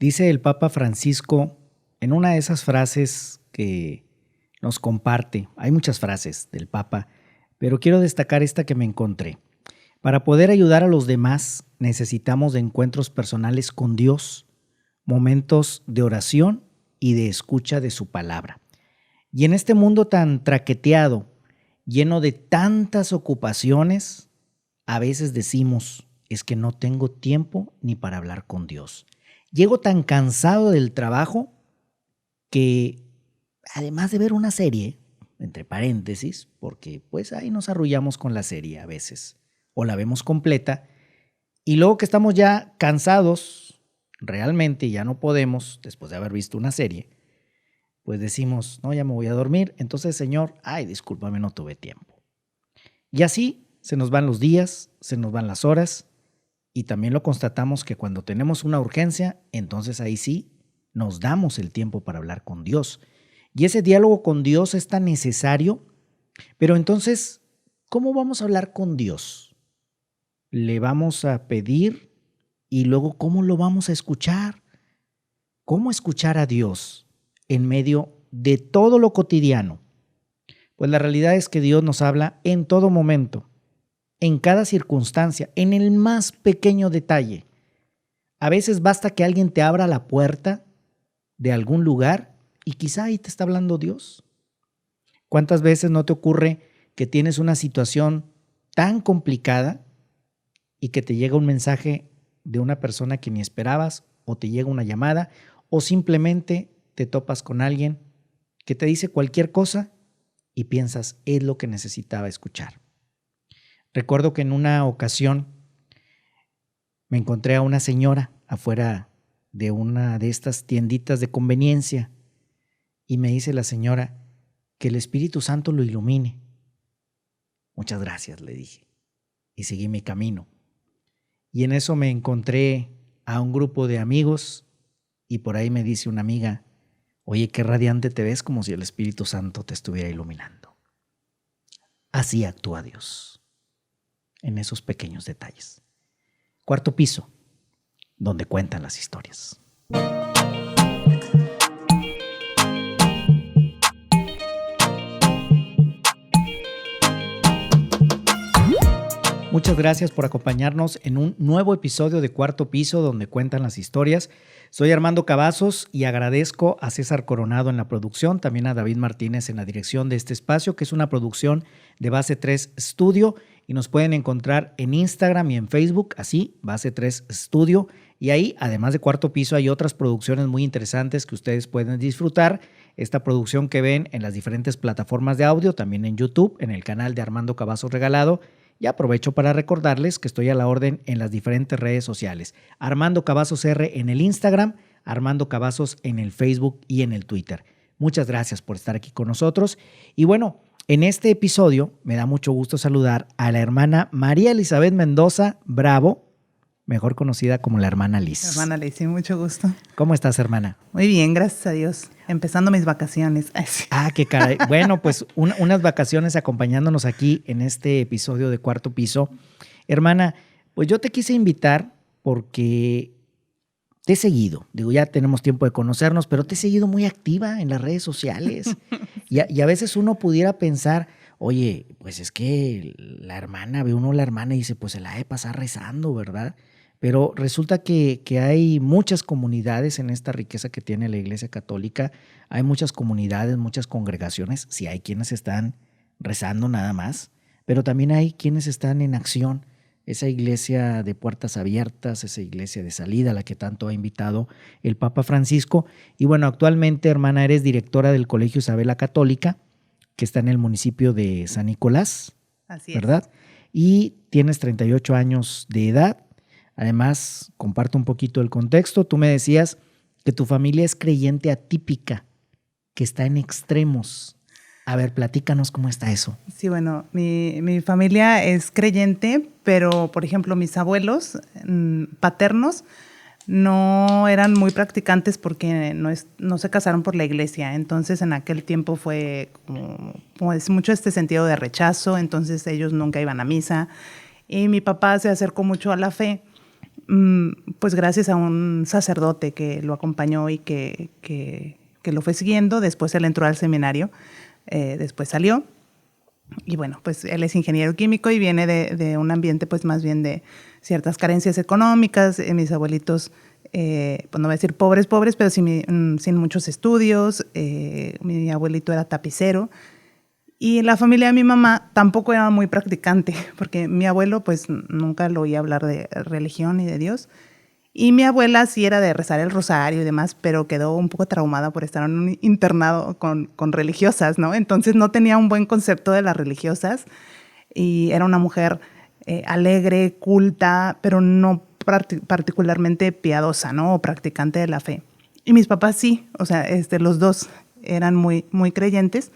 Dice el Papa Francisco en una de esas frases que nos comparte, hay muchas frases del Papa, pero quiero destacar esta que me encontré. Para poder ayudar a los demás necesitamos de encuentros personales con Dios, momentos de oración y de escucha de su palabra. Y en este mundo tan traqueteado, lleno de tantas ocupaciones, a veces decimos, es que no tengo tiempo ni para hablar con Dios. Llego tan cansado del trabajo que, además de ver una serie, entre paréntesis, porque pues ahí nos arrullamos con la serie a veces, o la vemos completa, y luego que estamos ya cansados, realmente ya no podemos, después de haber visto una serie, pues decimos, no, ya me voy a dormir, entonces Señor, ay, discúlpame, no tuve tiempo. Y así se nos van los días, se nos van las horas, y también lo constatamos que cuando tenemos una urgencia, entonces ahí sí nos damos el tiempo para hablar con Dios. Y ese diálogo con Dios es tan necesario, pero entonces, ¿cómo vamos a hablar con Dios? ¿Le vamos a pedir y luego cómo lo vamos a escuchar? ¿Cómo escuchar a Dios en medio de todo lo cotidiano? Pues la realidad es que Dios nos habla en todo momento, en cada circunstancia, en el más pequeño detalle. A veces basta que alguien te abra la puerta de algún lugar y quizá ahí te está hablando Dios. ¿Cuántas veces no te ocurre que tienes una situación tan complicada y que te llega un mensaje de una persona que ni esperabas, o te llega una llamada, o simplemente te topas con alguien que te dice cualquier cosa y piensas, es lo que necesitaba escuchar? Recuerdo que en una ocasión me encontré a una señora afuera de una de estas tienditas de conveniencia y me dice la señora que el Espíritu Santo lo ilumine. Muchas gracias, le dije, y seguí mi camino. Y en eso me encontré a un grupo de amigos y por ahí me dice una amiga, oye, qué radiante te ves, como si el Espíritu Santo te estuviera iluminando. Así actúa Dios, en esos pequeños detalles. Cuarto piso, donde cuentan las historias. Muchas gracias por acompañarnos en un nuevo episodio de Cuarto Piso, donde cuentan las historias. Soy Armando Cavazos y agradezco a César Coronado en la producción, también a David Martínez en la dirección de este espacio, que es una producción de Base 3 Studio, y nos pueden encontrar en Instagram y en Facebook, así, Base 3 Studio, y ahí, además de Cuarto Piso, hay otras producciones muy interesantes que ustedes pueden disfrutar. Esta producción que ven en las diferentes plataformas de audio, también en YouTube, en el canal de Armando Cavazos Regalado. Y aprovecho para recordarles que estoy a la orden en las diferentes redes sociales. Armando Cavazos R en el Instagram, Armando Cavazos en el Facebook y en el Twitter. Muchas gracias por estar aquí con nosotros. Y bueno, en este episodio me da mucho gusto saludar a la hermana María Elizabeth Mendoza Bravo, mejor conocida como la hermana Liz. Hermana Liz, sí, mucho gusto. ¿Cómo estás, hermana? Muy bien, gracias a Dios. Empezando mis vacaciones. Ah, qué caray. Bueno, pues unas vacaciones acompañándonos aquí en este episodio de Cuarto Piso. Hermana, pues yo te quise invitar porque te he seguido. Digo, ya tenemos tiempo de conocernos, pero te he seguido muy activa en las redes sociales. Y a veces uno pudiera pensar, oye, pues es que la hermana, ve uno la hermana y dice, pues se la ha de pasar rezando, ¿verdad? Pero resulta que hay muchas comunidades en esta riqueza que tiene la Iglesia Católica. Hay muchas comunidades, muchas congregaciones. Sí, hay quienes están rezando nada más, pero también hay quienes están en acción. Esa iglesia de puertas abiertas, esa iglesia de salida a la que tanto ha invitado el Papa Francisco. Y bueno, actualmente, hermana, eres directora del Colegio Isabel la Católica, que está en el municipio de San Nicolás. Así es. ¿Verdad? Y tienes 38 años de edad. Además, comparto un poquito el contexto. Tú me decías que tu familia es creyente atípica, que está en extremos. A ver, platícanos cómo está eso. Sí, bueno, mi familia es creyente, pero, por ejemplo, mis abuelos paternos no eran muy practicantes porque no se casaron por la iglesia. Entonces, en aquel tiempo fue como es mucho este sentido de rechazo. Entonces, ellos nunca iban a misa. Y mi papá se acercó mucho a la fe. pues gracias a un sacerdote que lo acompañó y que lo fue siguiendo. Después él entró al seminario, después salió. Y bueno, pues él es ingeniero químico y viene de un ambiente pues más bien de ciertas carencias económicas. Mis abuelitos, pues no voy a decir pobres, pero sin muchos estudios. Mi abuelito era tapicero. Y la familia de mi mamá tampoco era muy practicante, porque mi abuelo pues nunca lo oía hablar de religión ni de Dios. Y mi abuela sí era de rezar el rosario y demás, pero quedó un poco traumada por estar en un internado con religiosas, ¿no? Entonces no tenía un buen concepto de las religiosas y era una mujer alegre, culta, pero no particularmente piadosa, ¿no? O practicante de la fe. Y mis papás sí, o sea, los dos eran muy, muy creyentes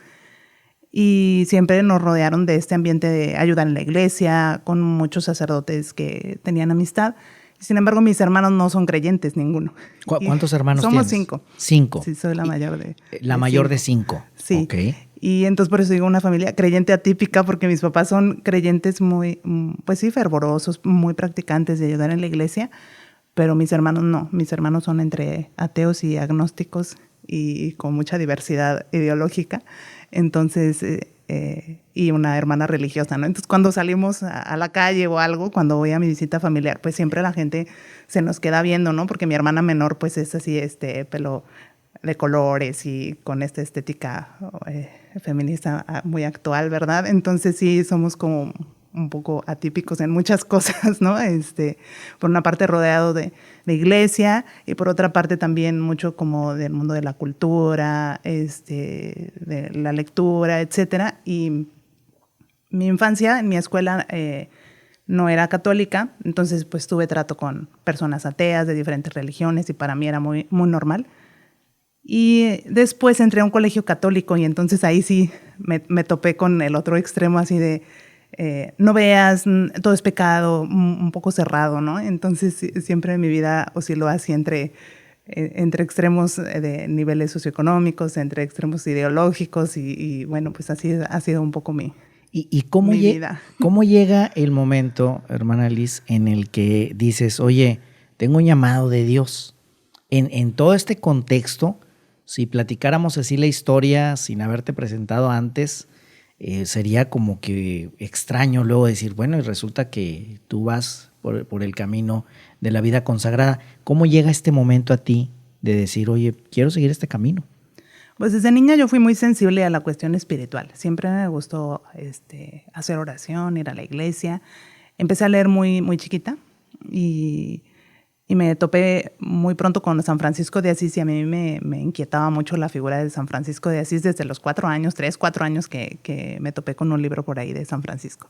y siempre nos rodearon de este ambiente de ayudar en la iglesia, con muchos sacerdotes que tenían amistad. Sin embargo, mis hermanos no son creyentes, ninguno. ¿Cuántos hermanos somos tienes? 5. 5. Sí, soy la mayor de La mayor de cinco. 5. Sí. Okay. Y entonces por eso digo una familia creyente atípica, porque mis papás son creyentes muy, pues sí, fervorosos, muy practicantes de ayudar en la iglesia, pero mis hermanos no. Mis hermanos son entre ateos y agnósticos y con mucha diversidad ideológica. Entonces, y una hermana religiosa, ¿no? Entonces, cuando salimos a la calle o algo, cuando voy a mi visita familiar, pues siempre la gente se nos queda viendo, ¿no? Porque mi hermana menor, pues es así, pelo de colores y con esta estética feminista muy actual, ¿verdad? Entonces, sí, somos como un poco atípicos en muchas cosas, ¿no? Por una parte rodeado de iglesia y por otra parte también mucho como del mundo de la cultura, de la lectura, etcétera. Y mi infancia en mi escuela no era católica, entonces pues tuve trato con personas ateas de diferentes religiones y para mí era muy, muy normal. Y después entré a un colegio católico y entonces ahí sí me topé con el otro extremo así de no veas, todo es pecado, un poco cerrado, ¿no? Entonces siempre en mi vida osciló así entre extremos de niveles socioeconómicos, entre extremos ideológicos y bueno, pues así ha sido un poco mi vida. ¿Cómo llega el momento, hermana Liz, en el que dices, oye, tengo un llamado de Dios? En todo este contexto, si platicáramos así la historia sin haberte presentado antes, sería como que extraño luego decir, bueno, y resulta que tú vas por el camino de la vida consagrada. ¿Cómo llega este momento a ti de decir, oye, quiero seguir este camino? Pues desde niña yo fui muy sensible a la cuestión espiritual. Siempre me gustó hacer oración, ir a la iglesia. Empecé a leer muy, muy chiquita y me topé muy pronto con San Francisco de Asís y a mí me inquietaba mucho la figura de San Francisco de Asís desde los 4 años, 3, 4 años que me topé con un libro por ahí de San Francisco.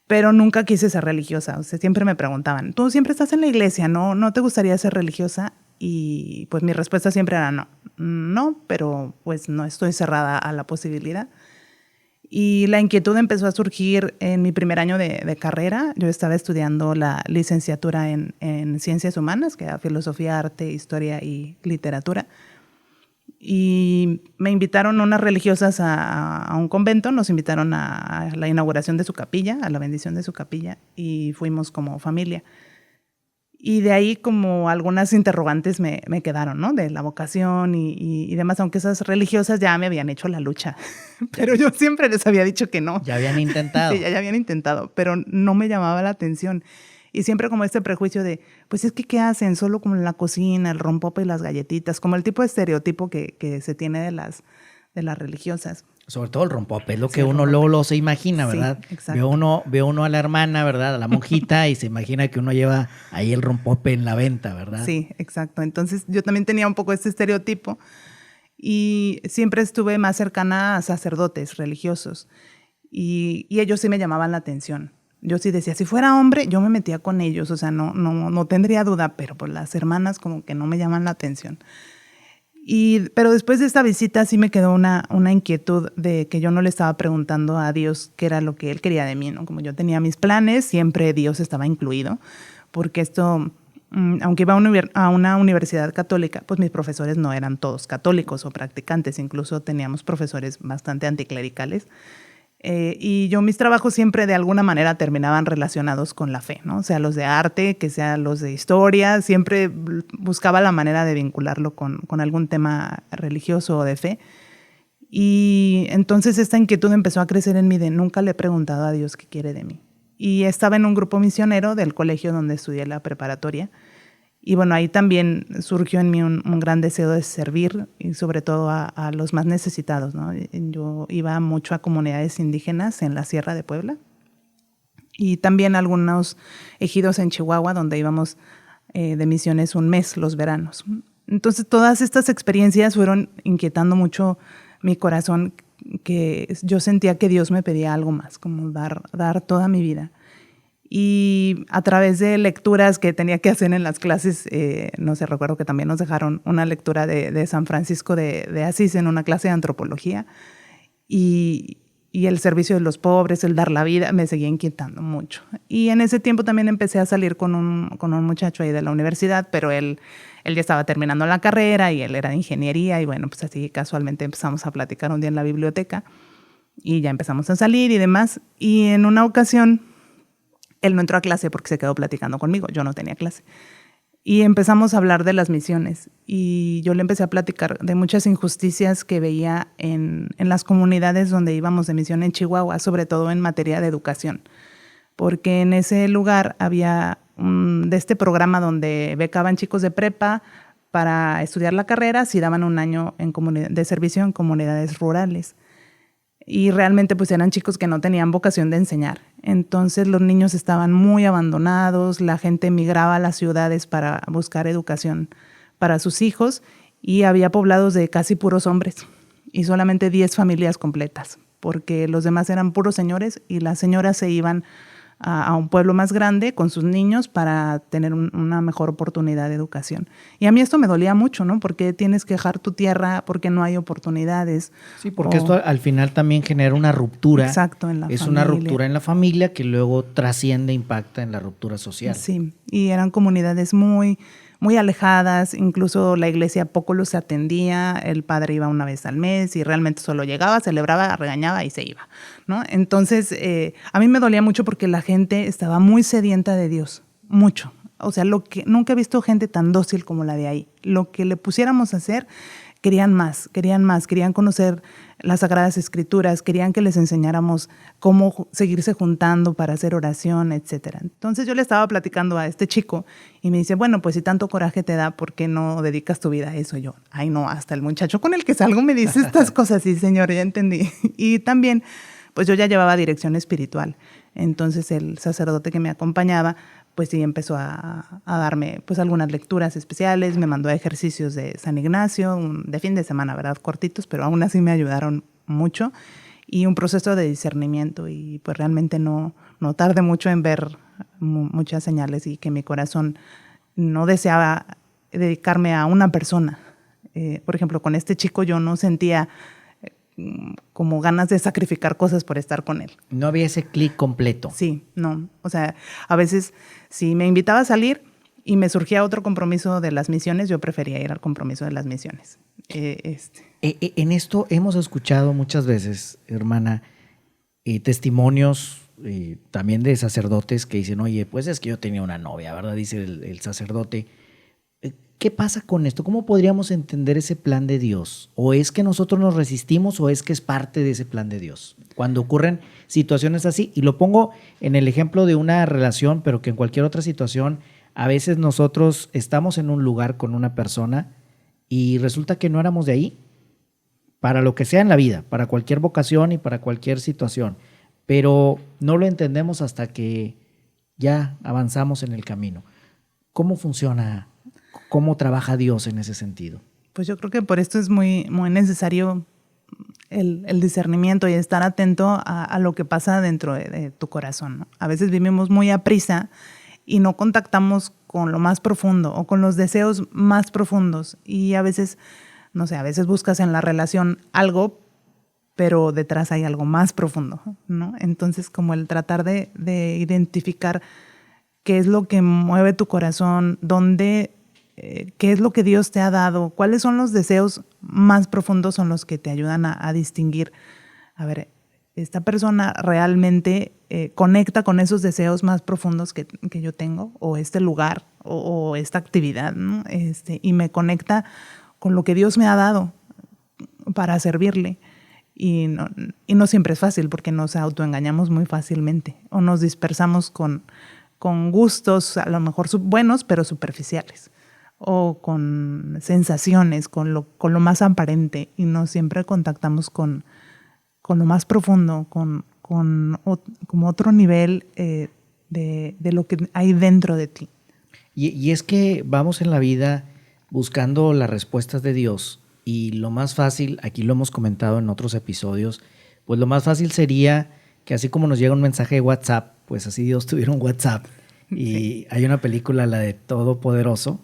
Pero nunca quise ser religiosa. O sea, siempre me preguntaban, ¿tú siempre estás en la iglesia? ¿No te gustaría ser religiosa? Y pues mi respuesta siempre era no, pero pues no estoy cerrada a la posibilidad. Y la inquietud empezó a surgir en mi primer año de carrera. Yo estaba estudiando la licenciatura en Ciencias Humanas, que era Filosofía, Arte, Historia y Literatura. Y me invitaron unas religiosas a un convento, nos invitaron a la inauguración de su capilla, a la bendición de su capilla, y fuimos como familia. Y de ahí como algunas interrogantes me quedaron, ¿no? De la vocación y demás, aunque esas religiosas ya me habían hecho la lucha. Pero yo siempre les había dicho que no. Ya habían intentado. Sí, ya habían intentado, pero no me llamaba la atención. Y siempre como este prejuicio de, pues es que ¿qué hacen? Solo como en la cocina, el rompope y las galletitas, como el tipo de estereotipo que se tiene de las religiosas. Sobre todo el rompope, es lo que uno luego se imagina, ¿verdad? Sí, exacto. Ve uno a la hermana, ¿verdad? A la monjita y se imagina que uno lleva ahí el rompope en la venta, ¿verdad? Sí, exacto. Entonces yo también tenía un poco este estereotipo y siempre estuve más cercana a sacerdotes religiosos y ellos sí me llamaban la atención. Yo sí decía, si fuera hombre, yo me metía con ellos, o sea, no tendría duda, pero por las hermanas como que no me llaman la atención. Pero después de esta visita sí me quedó una inquietud de que yo no le estaba preguntando a Dios qué era lo que Él quería de mí, ¿no? Como yo tenía mis planes, siempre Dios estaba incluido, porque esto, aunque iba a una universidad católica, pues mis profesores no eran todos católicos o practicantes, incluso teníamos profesores bastante anticlericales. Y yo mis trabajos siempre de alguna manera terminaban relacionados con la fe, ¿no? O sea, los de arte, que sean los de historia, siempre buscaba la manera de vincularlo con algún tema religioso o de fe. Y entonces esta inquietud empezó a crecer en mí de nunca le he preguntado a Dios qué quiere de mí. Y estaba en un grupo misionero del colegio donde estudié la preparatoria. Y bueno, ahí también surgió en mí un gran deseo de servir y sobre todo a los más necesitados, ¿no? Yo iba mucho a comunidades indígenas en la Sierra de Puebla y también a algunos ejidos en Chihuahua donde íbamos de misiones un mes los veranos. Entonces todas estas experiencias fueron inquietando mucho mi corazón, que yo sentía que Dios me pedía algo más, como dar toda mi vida. Y a través de lecturas que tenía que hacer en las clases, no sé, recuerdo que también nos dejaron una lectura de San Francisco de Asís en una clase de antropología. Y el servicio de los pobres, el dar la vida, me seguía inquietando mucho. Y en ese tiempo también empecé a salir con un muchacho ahí de la universidad, pero él ya estaba terminando la carrera y él era de ingeniería. Y bueno, pues así casualmente empezamos a platicar un día en la biblioteca y ya empezamos a salir y demás. Y en una ocasión él no entró a clase porque se quedó platicando conmigo, yo no tenía clase. Y empezamos a hablar de las misiones y yo le empecé a platicar de muchas injusticias que veía en las comunidades donde íbamos de misión en Chihuahua, sobre todo en materia de educación. Porque en ese lugar había de este programa donde becaban chicos de prepa para estudiar la carrera si daban un año de servicio en comunidades rurales. Y realmente pues eran chicos que no tenían vocación de enseñar. Entonces los niños estaban muy abandonados, la gente emigraba a las ciudades para buscar educación para sus hijos y había poblados de casi puros hombres y solamente 10 familias completas, porque los demás eran puros señores y las señoras se iban a un pueblo más grande con sus niños para tener una mejor oportunidad de educación. Y a mí esto me dolía mucho, ¿no? Porque tienes que dejar tu tierra, porque no hay oportunidades. Sí, porque esto al final también genera una ruptura. Exacto, en la familia. Es una ruptura en la familia que luego trasciende, impacta en la ruptura social. Sí, y eran comunidades muy alejadas, incluso la iglesia poco los atendía, el padre iba una vez al mes y realmente solo llegaba, celebraba, regañaba y se iba, ¿no? Entonces, a mí me dolía mucho porque la gente estaba muy sedienta de Dios, mucho. O sea, nunca he visto gente tan dócil como la de ahí. Lo que le pusiéramos a hacer, querían más, querían conocer las Sagradas Escrituras, querían que les enseñáramos cómo seguirse juntando para hacer oración, etc. Entonces yo le estaba platicando a este chico y me dice, bueno, pues si tanto coraje te da, ¿por qué no dedicas tu vida a eso? Yo, ay no, hasta el muchacho con el que salgo me dice estas cosas. Sí, señor, ya entendí. Y también, pues yo ya llevaba dirección espiritual. Entonces el sacerdote que me acompañaba, pues sí empezó a darme pues algunas lecturas especiales, me mandó a ejercicios de San Ignacio, de fin de semana, ¿verdad? Cortitos, pero aún así me ayudaron mucho, y un proceso de discernimiento, y pues realmente no tardé mucho en ver muchas señales y que mi corazón no deseaba dedicarme a una persona. Por ejemplo, con este chico yo no sentía como ganas de sacrificar cosas por estar con él. No había ese clic completo. Sí, no. O sea, a veces si me invitaba a salir y me surgía otro compromiso de las misiones, yo prefería ir al compromiso de las misiones. En esto hemos escuchado muchas veces, hermana, testimonios también de sacerdotes que dicen, oye, pues es que yo tenía una novia, ¿verdad? Dice el sacerdote. ¿Qué pasa con esto? ¿Cómo podríamos entender ese plan de Dios? ¿O es que nosotros nos resistimos o es que es parte de ese plan de Dios? Cuando ocurren situaciones así, y lo pongo en el ejemplo de una relación, pero que en cualquier otra situación, a veces nosotros estamos en un lugar con una persona y resulta que no éramos de ahí, para lo que sea en la vida, para cualquier vocación y para cualquier situación, pero no lo entendemos hasta que ya avanzamos en el camino. ¿Cómo funciona? ¿Cómo trabaja Dios en ese sentido? Pues yo creo que por esto es muy necesario el discernimiento y estar atento a lo que pasa dentro de tu corazón, ¿no? A veces vivimos muy aprisa y no contactamos con lo más profundo o con los deseos más profundos. Y a veces, no sé, a veces buscas en la relación algo, pero detrás hay algo más profundo, ¿no? Entonces, como el tratar de identificar qué es lo que mueve tu corazón, qué es lo que Dios te ha dado, cuáles son los deseos más profundos, son los que te ayudan a distinguir, a ver, esta persona realmente conecta con esos deseos más profundos que yo tengo, o este lugar, o esta actividad, ¿no? Y me conecta con lo que Dios me ha dado para servirle. Y no siempre es fácil, porque nos autoengañamos muy fácilmente, o nos dispersamos con gustos a lo mejor buenos, pero superficiales, o con sensaciones, con lo más aparente, y no siempre contactamos con lo más profundo, como otro nivel de lo que hay dentro de ti. Y es que vamos en la vida buscando las respuestas de Dios, y lo más fácil, aquí lo hemos comentado en otros episodios, pues lo más fácil sería que así como nos llega un mensaje de WhatsApp, pues así Dios tuviera un WhatsApp. Y sí, hay una película, la de Todopoderoso,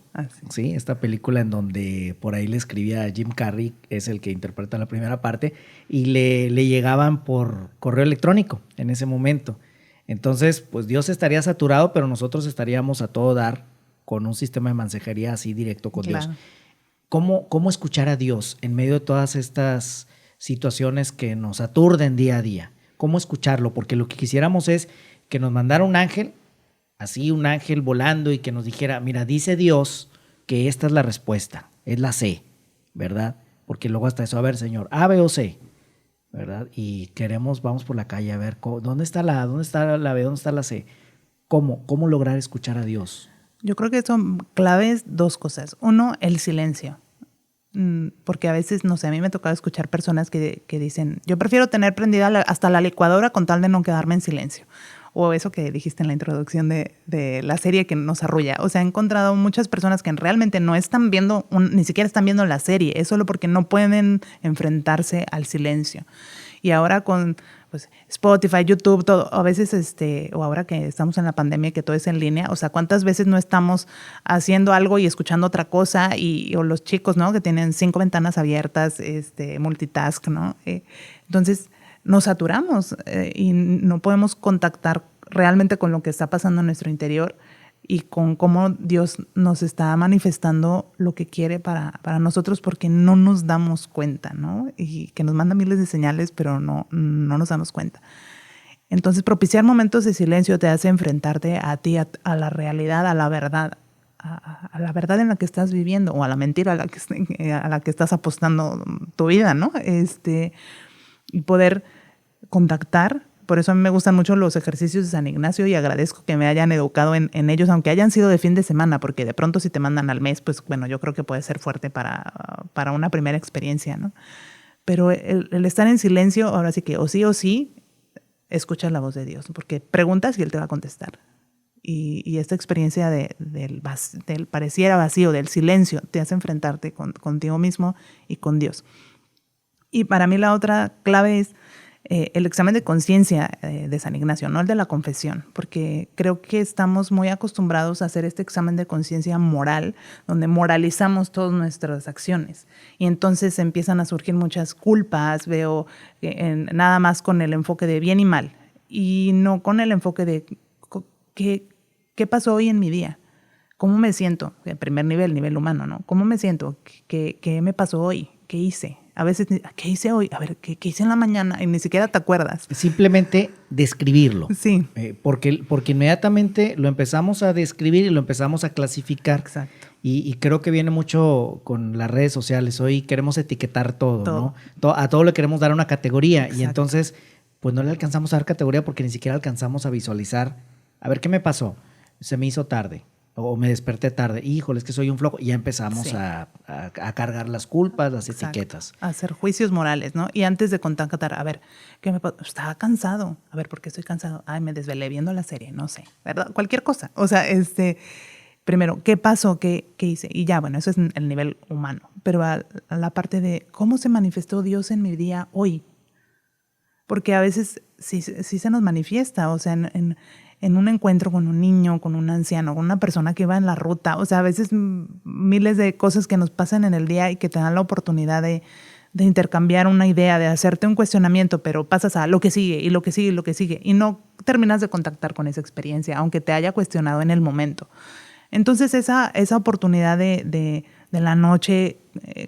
¿sí? Esta película en donde por ahí le escribía a Jim Carrey, es el que interpreta la primera parte, y le llegaban por correo electrónico en ese momento. Entonces, pues Dios estaría saturado, pero nosotros estaríamos a todo dar con un sistema de mensajería así directo con Dios. ¿Cómo escuchar a Dios en medio de todas estas situaciones que nos aturden día a día? ¿Cómo escucharlo? Porque lo que quisiéramos es que nos mandara un ángel, así un ángel volando, y que nos dijera, mira, dice Dios que esta es la respuesta, es la C, ¿verdad? Porque luego hasta eso, a ver, Señor, A, B o C, ¿verdad? Y vamos por la calle a ver, ¿dónde está la A? ¿Dónde está la B? ¿Dónde está la C? ¿Cómo lograr escuchar a Dios? Yo creo que son claves dos cosas. Uno, el silencio. Porque a veces, no sé, a mí me ha tocado escuchar personas que dicen, yo prefiero tener prendida hasta la licuadora con tal de no quedarme en silencio. O eso que dijiste en la introducción de la serie que nos arrulla. O sea, he encontrado muchas personas que realmente no están viendo, ni siquiera están viendo la serie, es solo porque no pueden enfrentarse al silencio. Y ahora con pues, Spotify, YouTube, todo, a veces, o ahora que estamos en la pandemia, que todo es en línea, o sea, ¿cuántas veces no estamos haciendo algo y escuchando otra cosa? O los chicos, ¿no? Que tienen 5 ventanas abiertas, multitask, ¿no? Entonces, nos saturamos y no podemos contactar realmente con lo que está pasando en nuestro interior y con cómo Dios nos está manifestando lo que quiere para nosotros, porque no nos damos cuenta, ¿no? Y que nos manda miles de señales, pero no nos damos cuenta. Entonces, propiciar momentos de silencio te hace enfrentarte a ti, a la realidad, a la verdad, a la verdad en la que estás viviendo, o a la mentira a la que estás apostando tu vida, ¿no? Y poder contactar. Por eso a mí me gustan mucho los ejercicios de San Ignacio, y agradezco que me hayan educado en ellos, aunque hayan sido de fin de semana, porque de pronto si te mandan al mes, pues bueno, yo creo que puede ser fuerte para una primera experiencia, ¿no? Pero el estar en silencio, ahora sí que o sí, escuchas la voz de Dios, porque preguntas y Él te va a contestar. Y esta experiencia del pareciera vacío, del silencio, te hace enfrentarte contigo mismo y con Dios. Y para mí la otra clave es el examen de conciencia de San Ignacio, no el de la confesión, porque creo que estamos muy acostumbrados a hacer este examen de conciencia moral, donde moralizamos todas nuestras acciones. Y entonces empiezan a surgir muchas culpas, veo nada más con el enfoque de bien y mal, y no con el enfoque de qué pasó hoy en mi día, cómo me siento, el primer nivel humano, ¿no? ¿Cómo me siento? ¿Qué me pasó hoy? ¿Qué hice? A veces, ¿qué hice hoy? A ver, ¿qué hice en la mañana? Y ni siquiera te acuerdas. Simplemente describirlo. Sí. Porque inmediatamente lo empezamos a describir y lo empezamos a clasificar. Exacto. Y creo que viene mucho con las redes sociales. Hoy queremos etiquetar todo, ¿no? A todo le queremos dar una categoría. Exacto. Y entonces, pues no le alcanzamos a dar categoría porque ni siquiera alcanzamos a visualizar. A ver, ¿qué me pasó? Se me hizo tarde. O me desperté tarde. Híjole, es que soy un flojo. Y ya empezamos a cargar las culpas, las etiquetas. A hacer juicios morales, ¿no? Y antes de contactar, a ver, ¿qué me pasó? Estaba cansado. A ver, ¿por qué estoy cansado? Ay, me desvelé viendo la serie, no sé, ¿verdad? Cualquier cosa. O sea, primero, ¿qué pasó? ¿Qué hice? Y ya, bueno, eso es el nivel humano. Pero a la parte de cómo se manifestó Dios en mi día hoy. Porque a veces sí se nos manifiesta, o sea, en un encuentro con un niño, con un anciano, con una persona que va en la ruta. O sea, a veces miles de cosas que nos pasan en el día y que te dan la oportunidad de intercambiar una idea, de hacerte un cuestionamiento, pero pasas a lo que sigue y lo que sigue y lo que sigue y no terminas de contactar con esa experiencia, aunque te haya cuestionado en el momento. Entonces esa oportunidad de la noche,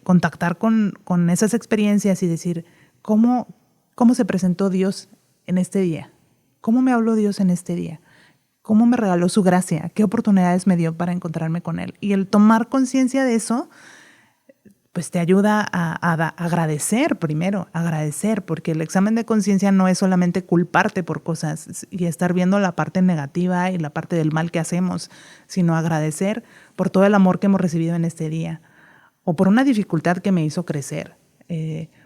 contactar con esas experiencias y decir, ¿cómo se presentó Dios en este día? ¿Cómo me habló Dios en este día? ¿Cómo me regaló su gracia? ¿Qué oportunidades me dio para encontrarme con Él? Y el tomar conciencia de eso, pues te ayuda a agradecer primero, agradecer, porque el examen de conciencia no es solamente culparte por cosas y estar viendo la parte negativa y la parte del mal que hacemos, sino agradecer por todo el amor que hemos recibido en este día o por una dificultad que me hizo crecer,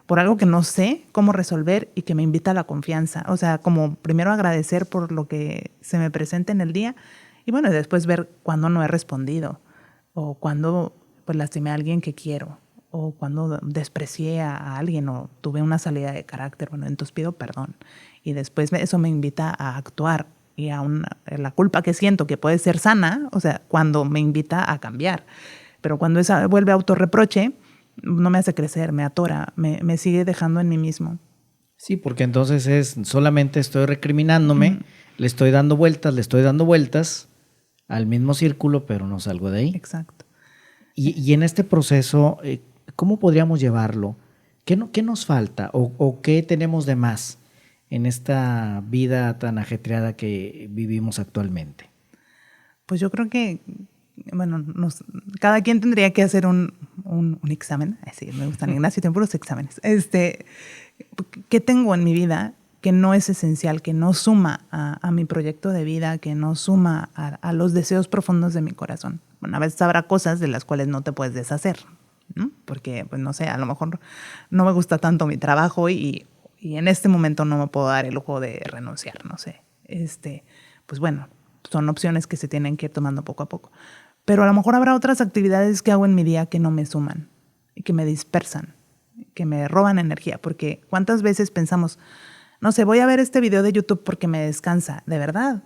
por algo que no sé cómo resolver y que me invita a la confianza. O sea, como primero agradecer por lo que se me presenta en el día y bueno, después ver cuándo no he respondido o cuándo pues lastimé a alguien que quiero, o cuando desprecié a alguien o tuve una salida de carácter, bueno, entonces pido perdón. Y después eso me invita a actuar y a la culpa que siento, que puede ser sana, o sea, cuando me invita a cambiar. Pero cuando esa vuelve autorreproche, no me hace crecer, me atora, me sigue dejando en mí mismo. Sí, porque entonces solamente estoy recriminándome, le estoy dando vueltas al mismo círculo, pero no salgo de ahí. Exacto. Y en este proceso, ¿cómo podríamos llevarlo? ¿Qué nos falta o qué tenemos de más en esta vida tan ajetreada que vivimos actualmente? Pues yo creo que, bueno, cada quien tendría que hacer un examen. Sí, me gustan, Ignacio, tengo puros exámenes. ¿Qué tengo en mi vida que no es esencial, que no suma a mi proyecto de vida, que no suma a los deseos profundos de mi corazón? Bueno, a veces habrá cosas de las cuales no te puedes deshacer, ¿no? Porque, pues no sé, a lo mejor no me gusta tanto mi trabajo y en este momento no me puedo dar el lujo de renunciar, no sé. Pues bueno, son opciones que se tienen que ir tomando poco a poco. Pero a lo mejor habrá otras actividades que hago en mi día que no me suman y que me dispersan, que me roban energía. Porque ¿cuántas veces pensamos, no sé, voy a ver este video de YouTube porque me descansa? ¿De verdad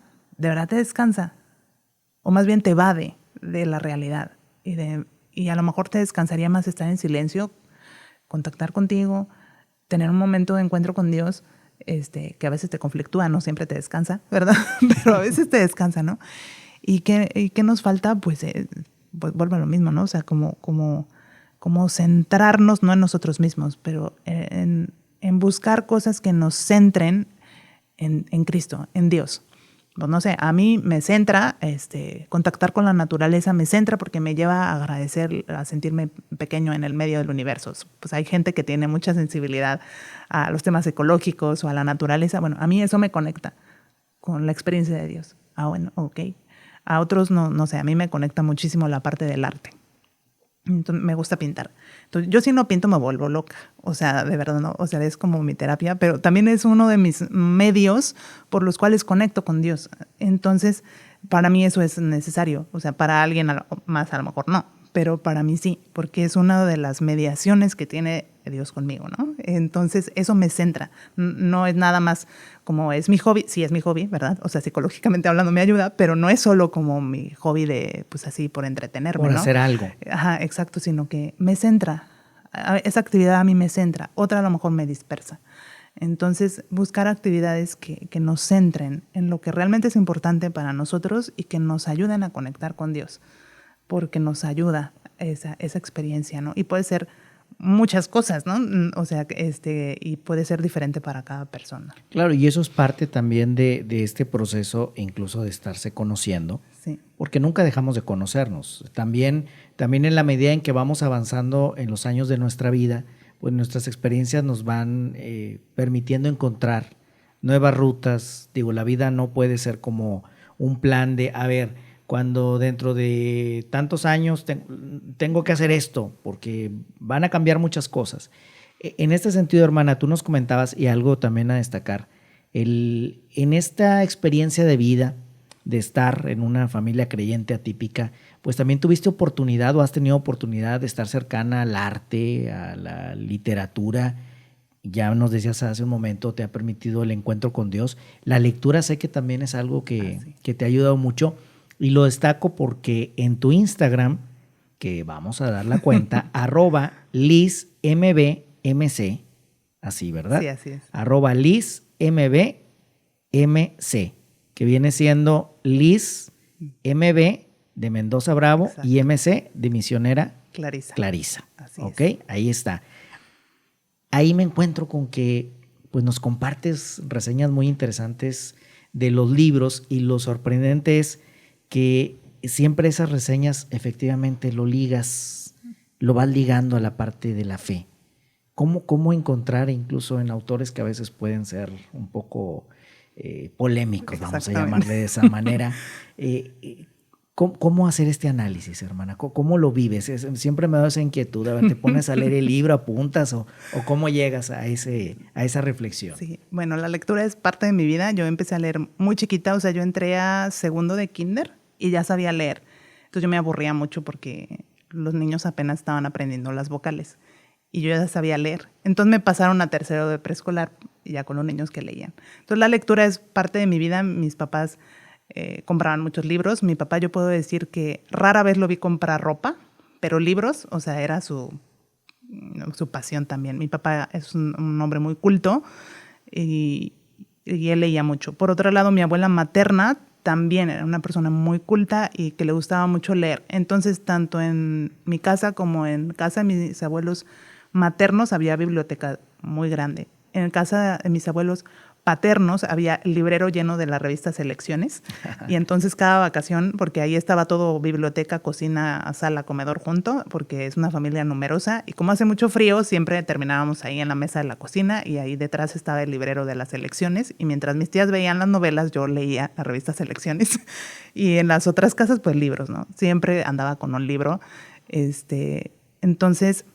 te descansa? O más bien te evade de la realidad. Y a lo mejor te descansaría más estar en silencio, contactar contigo, tener un momento de encuentro con Dios, que a veces te conflictúa, no siempre te descansa, ¿verdad? Pero a veces te descansa, ¿no? ¿Y qué nos falta? Pues vuelve a lo mismo, ¿no? O sea, como centrarnos, no en nosotros mismos, pero en buscar cosas que nos centren en Cristo, en Dios. Pues no sé, a mí me centra, contactar con la naturaleza me centra porque me lleva a agradecer, a sentirme pequeño en el medio del universo. Pues hay gente que tiene mucha sensibilidad a los temas ecológicos o a la naturaleza. Bueno, a mí eso me conecta con la experiencia de Dios. Ah, bueno, ok. A otros no sé, a mí me conecta muchísimo la parte del arte. Entonces, me gusta pintar. Entonces, yo si no pinto me vuelvo loca. O sea, de verdad, no. O sea, es como mi terapia, pero también es uno de mis medios por los cuales conecto con Dios. Entonces, para mí eso es necesario. O sea, para alguien más a lo mejor no, pero para mí sí, porque es una de las mediaciones que tiene Dios conmigo, ¿no? Entonces, eso me centra. No es nada más como es mi hobby. Sí, es mi hobby, ¿verdad? O sea, psicológicamente hablando me ayuda, pero no es solo como mi hobby de, pues así, por entretenerme, por ¿no? hacer algo. Ajá, exacto, sino que me centra. Esa actividad a mí me centra. Otra a lo mejor me dispersa. Entonces, buscar actividades que nos centren en lo que realmente es importante para nosotros y que nos ayuden a conectar con Dios, porque nos ayuda esa experiencia, ¿no? Y puede ser muchas cosas, ¿no? O sea, y puede ser diferente para cada persona. Claro, y eso es parte también de este proceso, incluso de estarse conociendo, sí, porque nunca dejamos de conocernos. También en la medida en que vamos avanzando en los años de nuestra vida, pues nuestras experiencias nos van permitiendo encontrar nuevas rutas. Digo, la vida no puede ser como un plan de, a ver, cuando dentro de tantos años tengo que hacer esto, porque van a cambiar muchas cosas. En este sentido, hermana, tú nos comentabas, y algo también a destacar, en esta experiencia de vida, de estar en una familia creyente atípica, pues también tuviste oportunidad o has tenido oportunidad de estar cercana al arte, a la literatura. Ya nos decías hace un momento, te ha permitido el encuentro con Dios. La lectura sé que también es algo que te ha ayudado mucho. Y lo destaco porque en tu Instagram, que vamos a dar la cuenta, @LizMBMC, así, ¿verdad? Sí, así es. @LizMBMC, que viene siendo Liz MB de Mendoza Bravo. Exacto. Y MC de Misionera Clarisa. Así ¿ok? Es. Ahí está. Ahí me encuentro con que pues nos compartes reseñas muy interesantes de los libros, y lo sorprendente es que siempre esas reseñas efectivamente lo vas ligando a la parte de la fe. ¿Cómo encontrar, incluso en autores que a veces pueden ser un poco polémicos, vamos a llamarle de esa manera, ¿cómo hacer este análisis, hermana? ¿Cómo lo vives? Siempre me da esa inquietud. ¿Te pones a leer el libro, apuntas o cómo llegas a esa reflexión? Sí, bueno, la lectura es parte de mi vida. Yo empecé a leer muy chiquita, o sea, yo entré a segundo de kinder y ya sabía leer. Entonces yo me aburría mucho porque los niños apenas estaban aprendiendo las vocales y yo ya sabía leer. Entonces me pasaron a tercero de preescolar y ya con los niños que leían. Entonces la lectura es parte de mi vida. Mis papás compraban muchos libros. Mi papá, yo puedo decir que rara vez lo vi comprar ropa, pero libros, o sea, era su pasión también. Mi papá es un hombre muy culto y él leía mucho. Por otro lado, mi abuela materna también era una persona muy culta y que le gustaba mucho leer. Entonces, tanto en mi casa como en casa de mis abuelos maternos había biblioteca muy grande. En casa de mis abuelos paternos había el librero lleno de la revista Selecciones y entonces cada vacación, porque ahí estaba todo, biblioteca, cocina, sala, comedor junto, porque es una familia numerosa y como hace mucho frío siempre terminábamos ahí en la mesa de la cocina y ahí detrás estaba el librero de las Selecciones y mientras mis tías veían las novelas yo leía la revista Selecciones y en las otras casas pues libros, ¿no? Siempre andaba con un libro. Entonces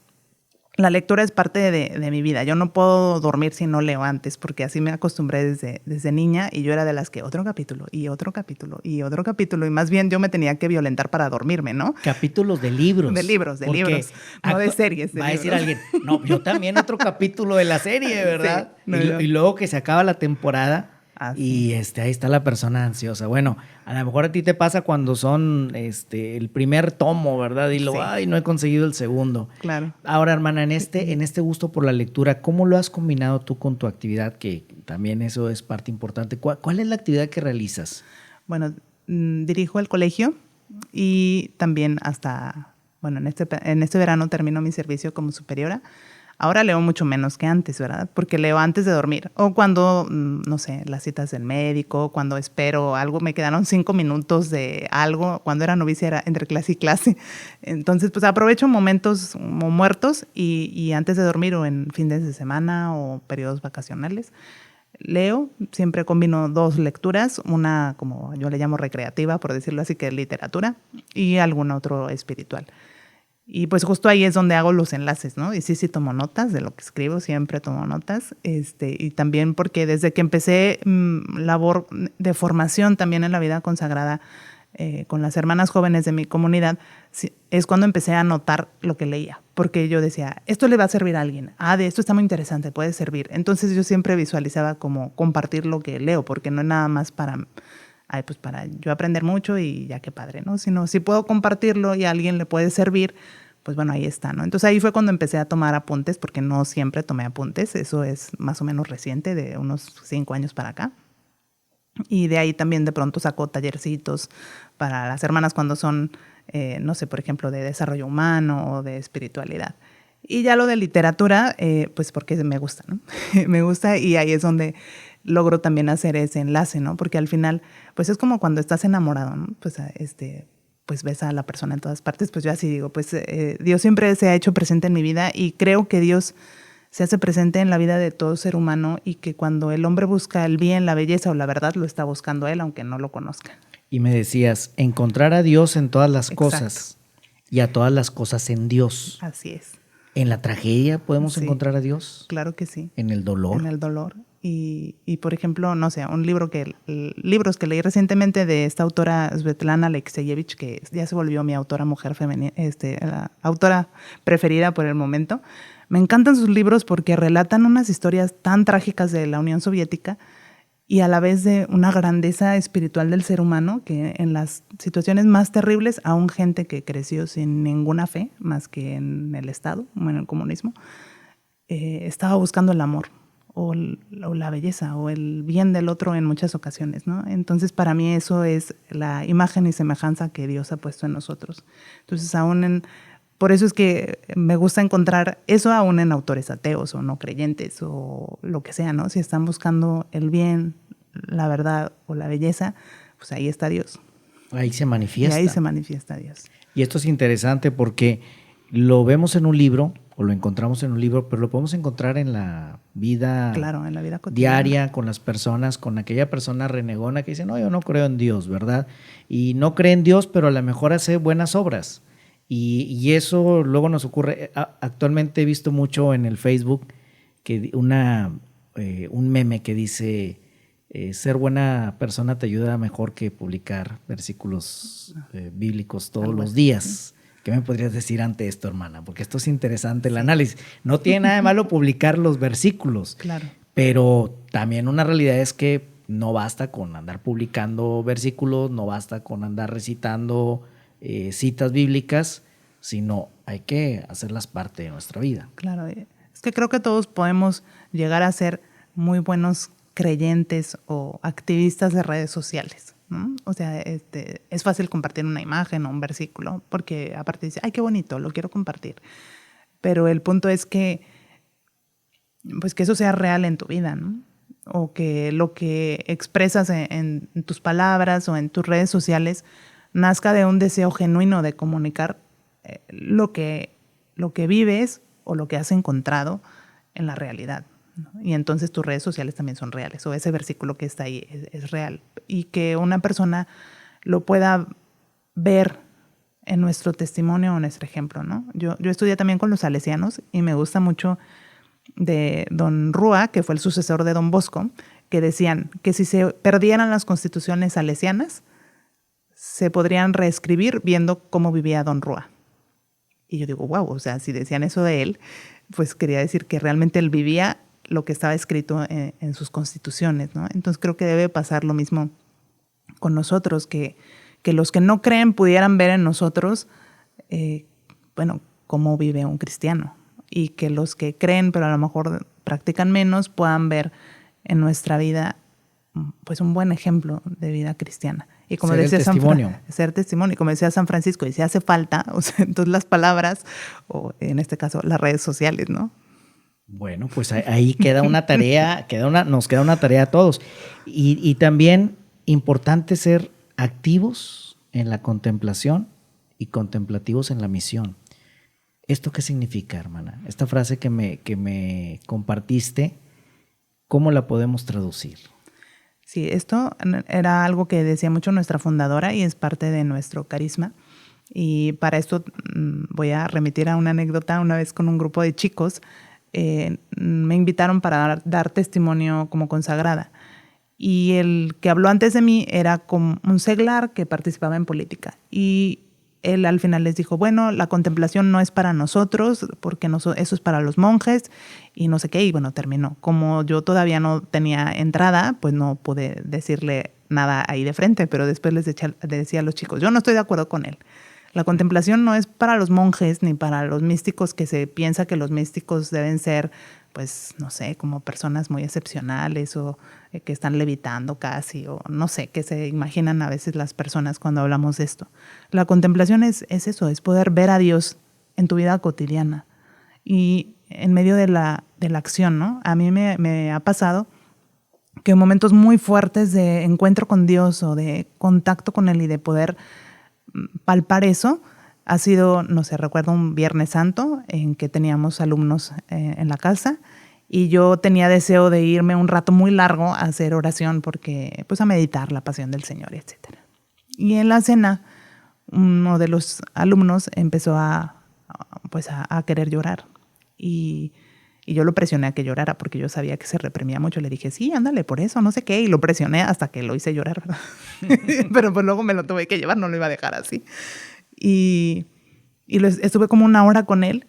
la lectura es parte de mi vida. Yo no puedo dormir si no leo antes, porque así me acostumbré desde niña y yo era de las que otro capítulo y otro capítulo y otro capítulo y más bien yo me tenía que violentar para dormirme, ¿no? Capítulos de libros. De libros, no de series. Va a decir alguien, no, yo también otro capítulo de la serie, ¿verdad? Sí, y luego que se acaba la temporada. Y ahí está la persona ansiosa. Bueno, a lo mejor a ti te pasa cuando son el primer tomo, ¿verdad? Y luego, ay, no he conseguido el segundo. Claro. Ahora, hermana, en este gusto por la lectura, ¿cómo lo has combinado tú con tu actividad? Que también eso es parte importante. ¿Cuál es la actividad que realizas? Bueno, dirijo el colegio y también en este verano termino mi servicio como superiora. Ahora leo mucho menos que antes, ¿verdad? Porque leo antes de dormir. O cuando, no sé, las citas del médico, cuando espero algo, me quedaron 5 minutos de algo. Cuando era novicia era entre clase y clase. Entonces, pues aprovecho momentos muertos y antes de dormir o en fines de semana o periodos vacacionales. Leo, siempre combino 2 lecturas, una como yo le llamo recreativa, por decirlo así, que es literatura, y algún otro espiritual. Y pues justo ahí es donde hago los enlaces, ¿no? Y sí tomo notas de lo que escribo, siempre tomo notas. Y también porque desde que empecé labor de formación también en la vida consagrada con las hermanas jóvenes de mi comunidad, es cuando empecé a notar lo que leía. Porque yo decía, esto le va a servir a alguien. De esto está muy interesante, puede servir. Entonces yo siempre visualizaba como compartir lo que leo, porque no es nada más para yo aprender mucho y ya qué padre, ¿no? Sino si puedo compartirlo y a alguien le puede servir, pues bueno, ahí está, ¿no? Entonces ahí fue cuando empecé a tomar apuntes, porque no siempre tomé apuntes, eso es más o menos reciente, de unos 5 años para acá. Y de ahí también de pronto saco tallercitos para las hermanas cuando son, no sé, por ejemplo, de desarrollo humano o de espiritualidad. Y ya lo de literatura, pues porque me gusta, ¿no? Me gusta y ahí es donde logro también hacer ese enlace, ¿no? Porque al final, pues es como cuando estás enamorado, ¿no? Pues ves a la persona en todas partes, pues yo así digo, pues Dios siempre se ha hecho presente en mi vida y creo que Dios se hace presente en la vida de todo ser humano y que cuando el hombre busca el bien, la belleza o la verdad, lo está buscando él, aunque no lo conozca. Y me decías, encontrar a Dios en todas las cosas y a todas las cosas en Dios. Así es. ¿En la tragedia podemos encontrar a Dios? Claro que sí. ¿En el dolor? En el dolor. Y por ejemplo, no sé, libros que leí recientemente de esta autora Svetlana Alexievich, que ya se volvió mi autora mujer femenina, la autora preferida por el momento. Me encantan sus libros porque relatan unas historias tan trágicas de la Unión Soviética y a la vez de una grandeza espiritual del ser humano que en las situaciones más terribles, aún gente que creció sin ninguna fe, más que en el Estado, en el comunismo, estaba buscando el amor o la belleza o el bien del otro en muchas ocasiones, ¿no? Entonces, para mí eso es la imagen y semejanza que Dios ha puesto en nosotros. Entonces, aún Por eso es que me gusta encontrar eso aún en autores ateos o no creyentes o lo que sea, ¿no? Si están buscando el bien, la verdad o la belleza, pues ahí está Dios. Ahí se Y manifiesta. ahí se manifiesta Dios. Y esto es interesante porque lo vemos en un libro o lo encontramos en un libro, pero lo podemos encontrar en la vida, claro, en la vida cotidiana, diaria, con las personas, con aquella persona renegona que dice, no, yo no creo en Dios, ¿verdad? Y no cree en Dios, pero a lo mejor hace buenas obras. Y eso luego nos ocurre. Actualmente he visto mucho en el Facebook que un meme que dice, ser buena persona te ayuda mejor que publicar versículos bíblicos todos los días. ¿Qué me podrías decir ante esto, hermana? Porque esto es interesante, el análisis. No tiene nada de malo publicar los versículos, claro, pero también una realidad es que no basta con andar publicando versículos, no basta con andar recitando citas bíblicas, sino hay que hacerlas parte de nuestra vida. Claro, es que creo que todos podemos llegar a ser muy buenos creyentes o activistas de redes sociales, ¿no? O sea, es fácil compartir una imagen o un versículo porque aparte dice, ay, qué bonito, lo quiero compartir. Pero el punto es que, pues que eso sea real en tu vida, ¿no? O que lo que expresas en tus palabras o en tus redes sociales nazca de un deseo genuino de comunicar lo que vives o lo que has encontrado en la realidad, ¿no? Y entonces tus redes sociales también son reales, o ese versículo que está ahí es real. Y que una persona lo pueda ver en nuestro testimonio o nuestro ejemplo, ¿no? Yo estudié también con los salesianos y me gusta mucho de don Rúa, que fue el sucesor de don Bosco, que decían que si se perdieran las constituciones salesianas, se podrían reescribir viendo cómo vivía don Rúa. Y yo digo, wow, o sea, si decían eso de él, pues quería decir que realmente él vivía lo que estaba escrito en sus constituciones, ¿no? Entonces creo que debe pasar lo mismo con nosotros, que los que no creen pudieran ver en nosotros, bueno, cómo vive un cristiano. Y que los que creen, pero a lo mejor practican menos, puedan ver en nuestra vida pues un buen ejemplo de vida cristiana. Y como decía testimonio. Ser testimonio. Y como decía San Francisco, y si hace falta, o sea, entonces las palabras, o en este caso las redes sociales, ¿no? Bueno, pues ahí queda una tarea, nos queda una tarea a todos. Y también importante ser activos en la contemplación y contemplativos en la misión. ¿Esto qué significa, hermana? Esta frase que me compartiste, ¿cómo la podemos traducir? Sí, esto era algo que decía mucho nuestra fundadora y es parte de nuestro carisma. Y para esto voy a remitir a una anécdota. Una vez con un grupo de chicos me invitaron para dar testimonio como consagrada. Y el que habló antes de mí era como un seglar que participaba en política. Y él al final les dijo, bueno, la contemplación no es para nosotros, porque eso es para los monjes y no sé qué. Y bueno, terminó. Como yo todavía no tenía entrada, pues no pude decirle nada ahí de frente, pero después les decía a los chicos, yo no estoy de acuerdo con él. La contemplación no es para los monjes ni para los místicos, que se piensa que los místicos deben ser, pues, no sé, como personas muy excepcionales o que están levitando casi, o no sé, que se imaginan a veces las personas cuando hablamos de esto. La contemplación es eso, es poder ver a Dios en tu vida cotidiana y en medio de la acción, ¿no? A mí me ha pasado que en momentos muy fuertes de encuentro con Dios o de contacto con Él y de poder palpar eso, ha sido, no sé, recuerdo un Viernes Santo en que teníamos alumnos en la casa y yo tenía deseo de irme un rato muy largo a hacer oración porque, pues, a meditar la pasión del Señor, etc. Y en la cena, uno de los alumnos empezó a querer llorar y yo lo presioné a que llorara porque yo sabía que se reprimía mucho. Le dije, sí, ándale, por eso, no sé qué. Y lo presioné hasta que lo hice llorar, ¿verdad? Pero pues luego me lo tuve que llevar, no lo iba a dejar así. Y estuve como una hora con él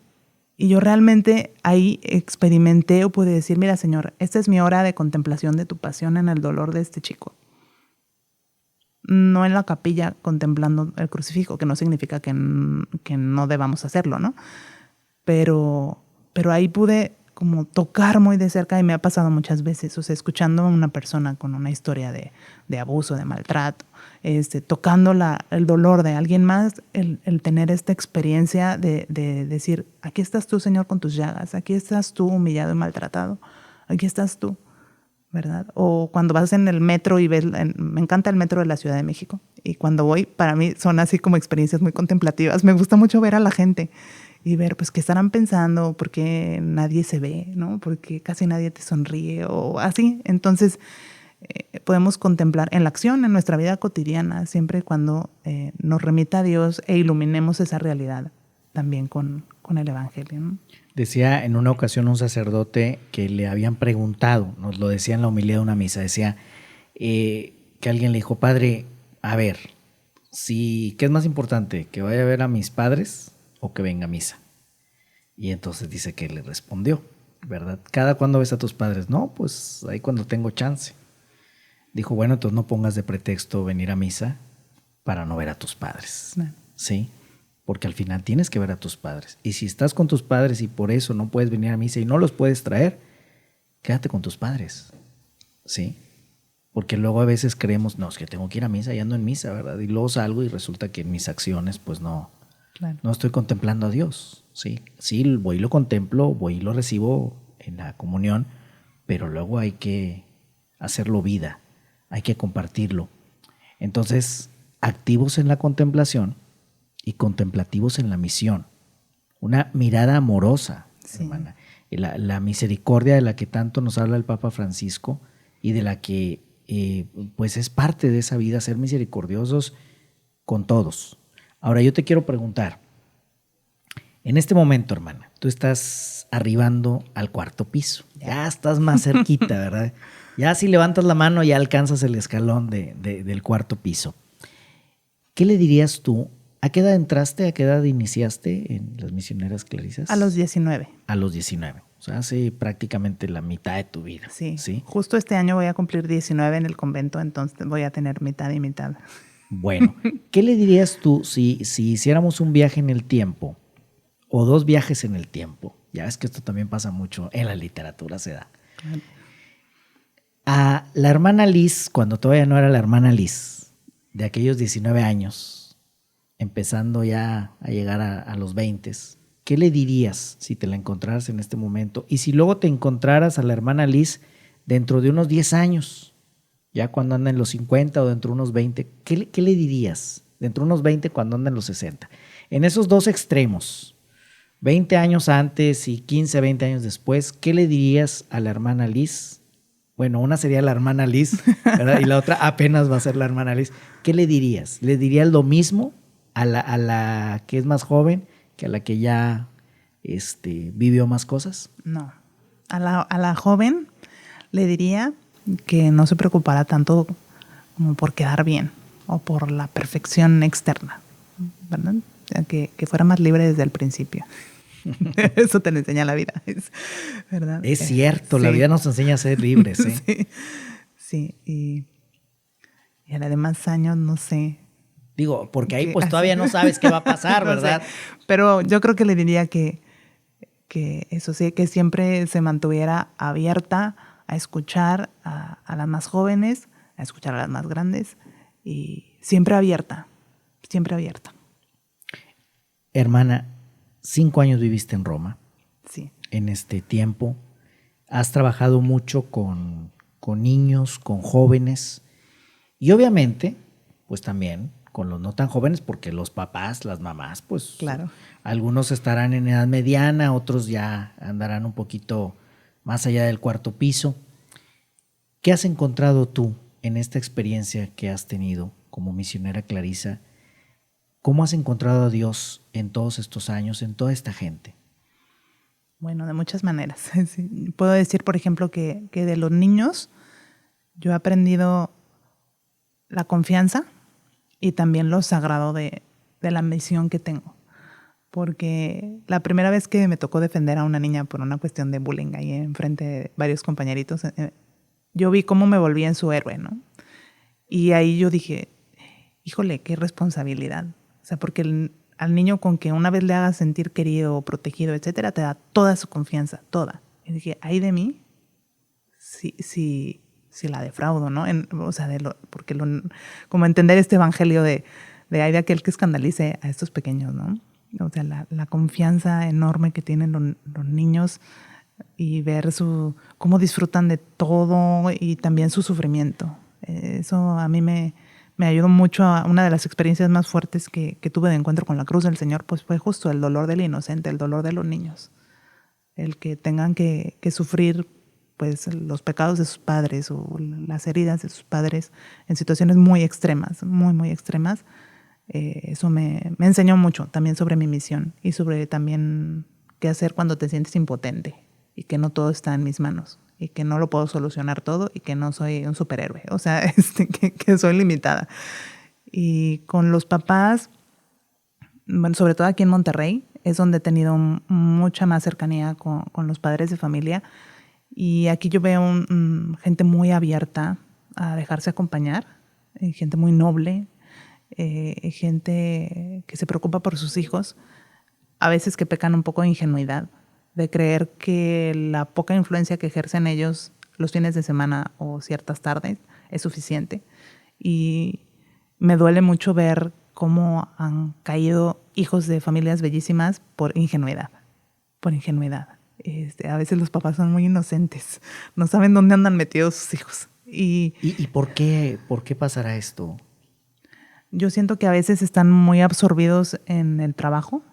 y yo realmente ahí experimenté o pude decir, mira, Señor, esta es mi hora de contemplación de tu pasión en el dolor de este chico. No en la capilla contemplando el crucifijo, que no significa que no debamos hacerlo, ¿no? Pero ahí pude como tocar muy de cerca, y me ha pasado muchas veces, o sea, escuchando a una persona con una historia de abuso, de maltrato, tocando el dolor de alguien más, el tener esta experiencia de decir, aquí estás tú, Señor, con tus llagas, aquí estás tú humillado y maltratado, aquí estás tú, ¿verdad? O cuando vas en el metro y ves, me encanta el metro de la Ciudad de México, y cuando voy, para mí son así como experiencias muy contemplativas, me gusta mucho ver a la gente y ver pues qué estarán pensando, por qué nadie se ve, ¿no? Porque casi nadie te sonríe o así. Entonces podemos contemplar en la acción, en nuestra vida cotidiana, siempre cuando nos remita a Dios e iluminemos esa realidad también con el Evangelio, ¿no? Decía en una ocasión un sacerdote que le habían preguntado, nos lo decía en la homilía de una misa, decía que alguien le dijo, padre, a ver, ¿qué es más importante? ¿Que vaya a ver a mis padres o que venga a misa? Y entonces dice que le respondió, ¿verdad? ¿Cada cuándo ves a tus padres? No, pues ahí cuando tengo chance. Dijo, bueno, entonces no pongas de pretexto venir a misa para no ver a tus padres, No. ¿sí? Porque al final tienes que ver a tus padres. Y si estás con tus padres y por eso no puedes venir a misa y no los puedes traer, quédate con tus padres, ¿sí? Porque luego a veces creemos, no, es que tengo que ir a misa y ando en misa, ¿verdad? Y luego salgo y resulta que en mis acciones pues no estoy contemplando a Dios, ¿sí? Sí, voy y lo contemplo, voy y lo recibo en la comunión, pero luego hay que hacerlo vida, hay que compartirlo. Entonces, activos en la contemplación y contemplativos en la misión. Una mirada amorosa, Sí. hermana. La misericordia de la que tanto nos habla el Papa Francisco y de la que pues es parte de esa vida, ser misericordiosos con todos. Ahora yo te quiero preguntar, en este momento, hermana, tú estás arribando al 4º piso, ya estás más cerquita, ¿verdad? Ya si levantas la mano ya alcanzas el escalón del 4º piso. ¿Qué le dirías tú? ¿A qué edad entraste? ¿A qué edad iniciaste en las misioneras clarisas? A los 19. A los 19. O sea, hace prácticamente la mitad de tu vida. Sí. ¿Sí? Justo este año voy a cumplir 19 en el convento, entonces voy a tener mitad y mitad. Bueno, ¿qué le dirías tú si hiciéramos un viaje en el tiempo o 2 viajes en el tiempo? Ya ves que esto también pasa mucho en la literatura, se da. A la hermana Liz, cuando todavía no era la hermana Liz, de aquellos 19 años, empezando ya a llegar a los 20, ¿qué le dirías si te la encontraras en este momento? Y si luego te encontraras a la hermana Liz dentro de unos 10 años, ya cuando anda en los 50 o dentro de unos 20, ¿qué le dirías? Dentro de unos 20 cuando anda en los 60. En esos 2 extremos, 20 años antes y 15, 20 años después, ¿qué le dirías a la hermana Liz? Bueno, una sería la hermana Liz, ¿verdad? Y la otra apenas va a ser la hermana Liz. ¿Qué le dirías? ¿Le dirías lo mismo a la que es más joven que a la que ya vivió más cosas? No. A la joven le diría que no se preocupara tanto como por quedar bien o por la perfección externa, ¿verdad? Que fuera más libre desde el principio. Eso te lo enseña la vida, ¿verdad? Es cierto, sí. La vida nos enseña a ser libres, ¿eh? Sí. Y a la de más años, no sé. Digo, porque ahí pues todavía no sabes qué va a pasar, ¿verdad? No sé. Pero yo creo que le diría que eso sí, que siempre se mantuviera abierta a escuchar a las más jóvenes, a escuchar a las más grandes, y siempre abierta, siempre abierta. Hermana, 5 años viviste en Roma. Sí. En este tiempo has trabajado mucho con niños, con jóvenes y obviamente, pues también con los no tan jóvenes, porque los papás, las mamás, pues claro, algunos estarán en edad mediana, otros ya andarán un poquito más allá del 4º piso. ¿Qué has encontrado tú en esta experiencia que has tenido como misionera clarisa? ¿Cómo has encontrado a Dios en todos estos años, en toda esta gente? Bueno, de muchas maneras. Sí. Puedo decir, por ejemplo, que de los niños yo he aprendido la confianza y también lo sagrado de la misión que tengo. Porque la primera vez que me tocó defender a una niña por una cuestión de bullying ahí enfrente de varios compañeritos, yo vi cómo me volví en su héroe, ¿no? Y ahí yo dije, híjole, qué responsabilidad. O sea, porque al niño con que una vez le hagas sentir querido, protegido, etcétera, te da toda su confianza, toda. Y dije, ay de mí, si la defraudo, ¿no? O sea, como entender este evangelio de ay de aquel que escandalice a estos pequeños, ¿no? O sea, la confianza enorme que tienen los niños y ver cómo disfrutan de todo y también su sufrimiento. Eso a mí me ayudó mucho. Una de las experiencias más fuertes que tuve de encuentro con la cruz del Señor, pues fue justo el dolor del inocente, el dolor de los niños. El que tengan que sufrir pues los pecados de sus padres o las heridas de sus padres en situaciones muy extremas, muy, muy extremas. Eso me enseñó mucho también sobre mi misión y sobre también qué hacer cuando te sientes impotente y que no todo está en mis manos y que no lo puedo solucionar todo y que no soy un superhéroe, o sea, que soy limitada. Y con los papás, bueno, sobre todo aquí en Monterrey, es donde he tenido mucha más cercanía con los padres de familia. Y aquí yo veo gente muy abierta a dejarse acompañar, gente muy noble, gente que se preocupa por sus hijos, a veces que pecan un poco de ingenuidad, de creer que la poca influencia que ejercen ellos los fines de semana o ciertas tardes es suficiente. Y me duele mucho ver cómo han caído hijos de familias bellísimas por ingenuidad, por ingenuidad. A veces los papás son muy inocentes, no saben dónde andan metidos sus hijos. ¿Y por qué pasará esto? Yo siento que a veces están muy absorbidos en el trabajo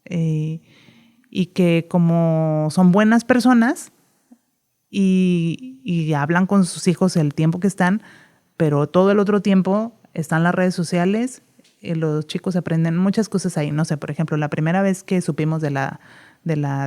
y que como son buenas personas y hablan con sus hijos el tiempo que están, pero todo el otro tiempo están las redes sociales y los chicos aprenden muchas cosas ahí. No sé, por ejemplo, la primera vez que supimos de la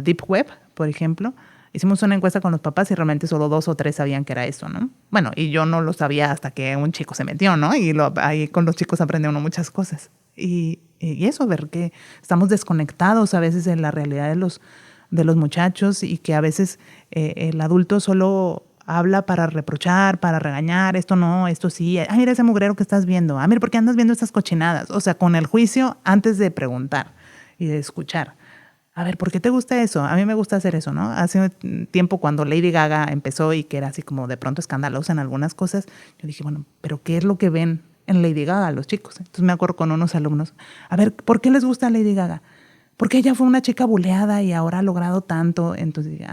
Deep Web, por ejemplo, hicimos una encuesta con los papás y realmente solo 2 o 3 sabían que era eso, ¿no? Bueno, y yo no lo sabía hasta que un chico se metió, ¿no? Y ahí con los chicos aprende uno muchas cosas. Y eso, ver que estamos desconectados a veces de la realidad de los muchachos y que a veces el adulto solo habla para reprochar, para regañar, esto no, esto sí. Ah, mira ese mugrero que estás viendo. Ah, mira, ¿por qué andas viendo estas cochinadas? O sea, con el juicio antes de preguntar y de escuchar. A ver, ¿por qué te gusta eso? A mí me gusta hacer eso, ¿no? Hace tiempo cuando Lady Gaga empezó y que era así como de pronto escandalosa en algunas cosas, yo dije, bueno, ¿pero qué es lo que ven en Lady Gaga los chicos? Entonces me acuerdo con unos alumnos, a ver, ¿por qué les gusta Lady Gaga? Porque ella fue una chica buleada y ahora ha logrado tanto. Entonces dije,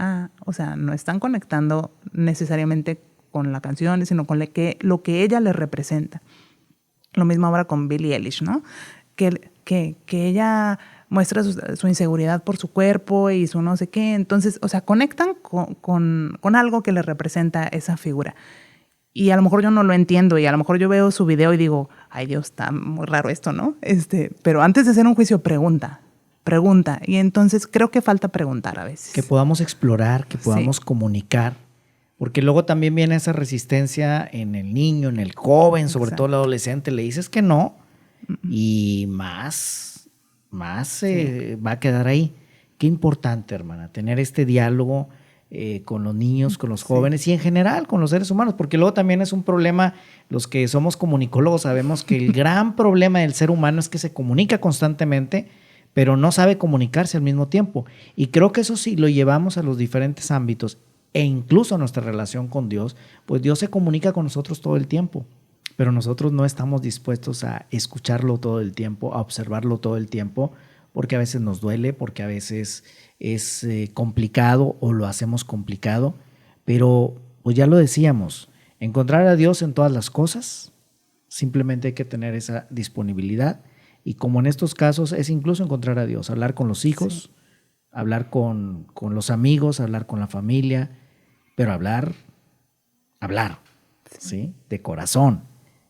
o sea, no están conectando necesariamente con la canción, sino con lo que ella les representa. Lo mismo ahora con Billie Eilish, ¿no? Que ella muestra su inseguridad por su cuerpo y su no sé qué. Entonces, o sea, conectan con algo que les representa esa figura. Y a lo mejor yo no lo entiendo y a lo mejor yo veo su video y digo, ay Dios, está muy raro esto, ¿no? Pero antes de hacer un juicio, pregunta. Y entonces creo que falta preguntar a veces. Que podamos explorar, que podamos comunicar. Porque luego también viene esa resistencia en el niño, en el joven, sobre todo el adolescente. Le dices que no y más va a quedar ahí. Qué importante, hermana, tener este diálogo con los niños, con los jóvenes y en general con los seres humanos. Porque luego también es un problema, los que somos comunicólogos sabemos que el gran problema del ser humano es que se comunica constantemente, pero no sabe comunicarse al mismo tiempo. Y creo que eso sí lo llevamos a los diferentes ámbitos e incluso a nuestra relación con Dios, pues Dios se comunica con nosotros todo el tiempo, pero nosotros no estamos dispuestos a escucharlo todo el tiempo, a observarlo todo el tiempo, porque a veces nos duele, porque a veces es complicado o lo hacemos complicado, pero pues ya lo decíamos, encontrar a Dios en todas las cosas, simplemente hay que tener esa disponibilidad. Y como en estos casos es incluso encontrar a Dios, hablar con los hijos, hablar con los amigos, hablar con la familia, pero hablar, ¿sí? De corazón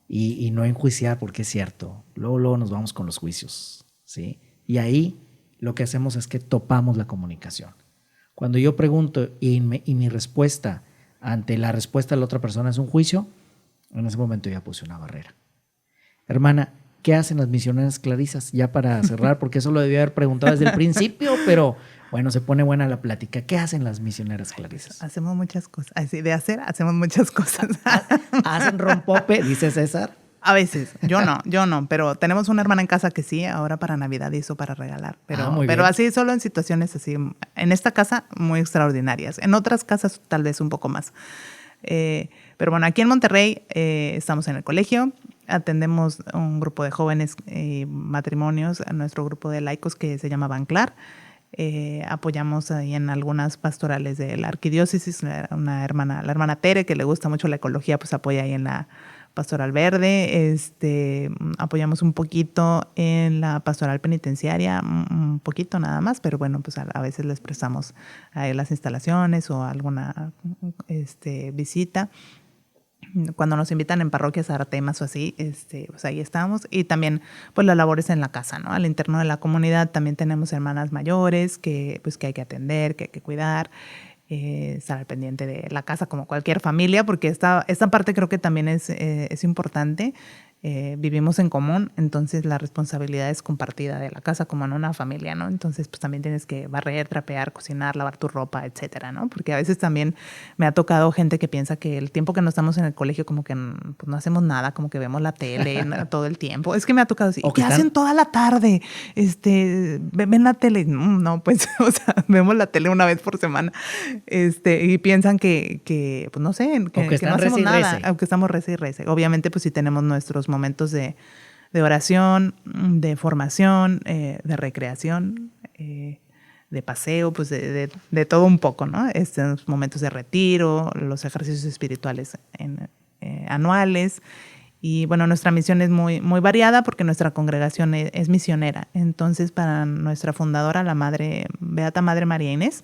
y no enjuiciar, porque es cierto, luego nos vamos con los juicios, ¿sí? Y ahí lo que hacemos es que topamos la comunicación. Cuando yo pregunto y mi respuesta ante la respuesta de la otra persona es un juicio, en ese momento ya puse una barrera. Hermana, ¿qué hacen las misioneras clarisas? Ya para cerrar, porque eso lo debía haber preguntado desde el principio, pero bueno, se pone buena la plática. ¿Qué hacen las misioneras clarisas? Hacemos muchas cosas. Así de hacer, hacemos muchas cosas. ¿Hacen rompope, dice César? A veces, yo no, pero tenemos una hermana en casa que sí, ahora para Navidad hizo para regalar, pero muy bien. así solo en situaciones así, en esta casa muy extraordinarias, en otras casas tal vez un poco más. Pero bueno, aquí en Monterrey estamos en el colegio, atendemos un grupo de jóvenes y matrimonios, a nuestro grupo de laicos que se llama Banclar. Apoyamos ahí en algunas pastorales de la arquidiócesis, la hermana Tere, que le gusta mucho la ecología, pues apoya ahí en la Pastoral Verde. Apoyamos un poquito en la pastoral penitenciaria, un poquito nada más, pero bueno, pues a veces les prestamos las instalaciones o alguna visita. Cuando nos invitan en parroquias a dar temas o así, pues ahí estamos. Y también, pues, las labores en la casa, ¿no? Al interno de la comunidad también tenemos hermanas mayores que hay que atender, que hay que cuidar, estar al pendiente de la casa como cualquier familia, porque esta parte creo que también es importante. Vivimos en común, entonces la responsabilidad es compartida de la casa como en una familia, ¿no? Entonces, pues también tienes que barrer, trapear, cocinar, lavar tu ropa, etcétera, ¿no? Porque a veces también me ha tocado gente que piensa que el tiempo que no estamos en el colegio como que pues, no hacemos nada, como que vemos la tele todo el tiempo. Es que me ha tocado decir, ¿qué hacen toda la tarde? Ven la tele. No, pues, o sea, vemos la tele una vez por semana. Y piensan que pues no sé, que no hacemos nada, aunque estamos rece y rece. Obviamente, pues sí tenemos nuestros momentos de oración, de formación, de recreación, de paseo, pues de todo un poco, ¿no? Estos momentos de retiro, los ejercicios espirituales anuales. Y bueno, nuestra misión es muy, muy variada porque nuestra congregación es misionera. Entonces, para nuestra fundadora, la Beata Madre María Inés,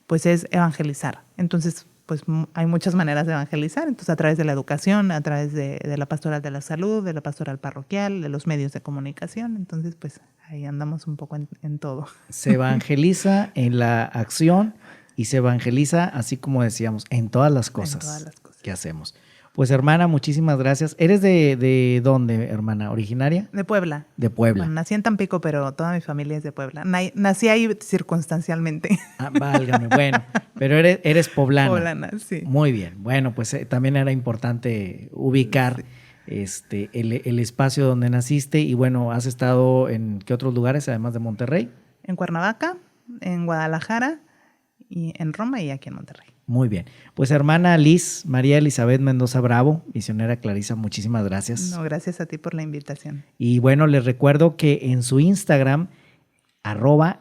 pues es evangelizar. Entonces, pues hay muchas maneras de evangelizar, entonces a través de la educación, a través de la pastoral de la salud, de la pastoral parroquial, de los medios de comunicación, entonces pues ahí andamos un poco en todo. Se evangeliza en la acción y se evangeliza, así como decíamos, en todas las cosas que hacemos. Pues hermana, muchísimas gracias. ¿Eres de dónde, hermana? ¿Originaria? De Puebla. De Puebla. Bueno, nací en Tampico, pero toda mi familia es de Puebla. Nací ahí circunstancialmente. Válgame, bueno, pero eres poblana. Poblana, sí. Muy bien, bueno, pues también era importante ubicar el espacio donde naciste y bueno, ¿has estado en qué otros lugares además de Monterrey? En Cuernavaca, en Guadalajara, y en Roma y aquí en Monterrey. Muy bien. Pues hermana Liz María Elizabeth Mendoza Bravo, misionera Clarisa, muchísimas gracias. No, gracias a ti por la invitación. Y bueno, les recuerdo que en su Instagram,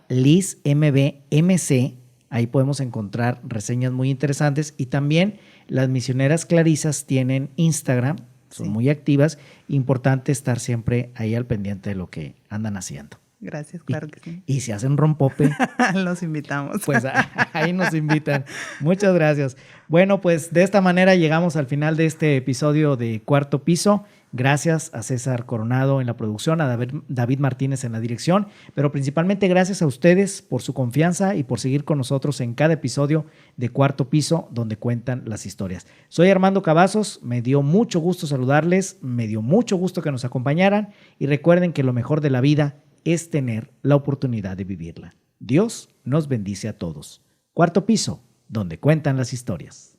@LizMBMC, ahí podemos encontrar reseñas muy interesantes y también las misioneras Clarisas tienen Instagram, son muy activas, importante estar siempre ahí al pendiente de lo que andan haciendo. Gracias, claro que sí. Y si hacen rompope, los invitamos. Pues ahí nos invitan. Muchas gracias. Bueno, pues de esta manera llegamos al final de este episodio de Cuarto Piso. Gracias a César Coronado en la producción, a David Martínez en la dirección, pero principalmente gracias a ustedes por su confianza y por seguir con nosotros en cada episodio de Cuarto Piso, donde cuentan las historias. Soy Armando Cavazos, me dio mucho gusto saludarles, me dio mucho gusto que nos acompañaran y recuerden que lo mejor de la vida es tener la oportunidad de vivirla. Dios nos bendice a todos. Cuarto Piso, donde cuentan las historias.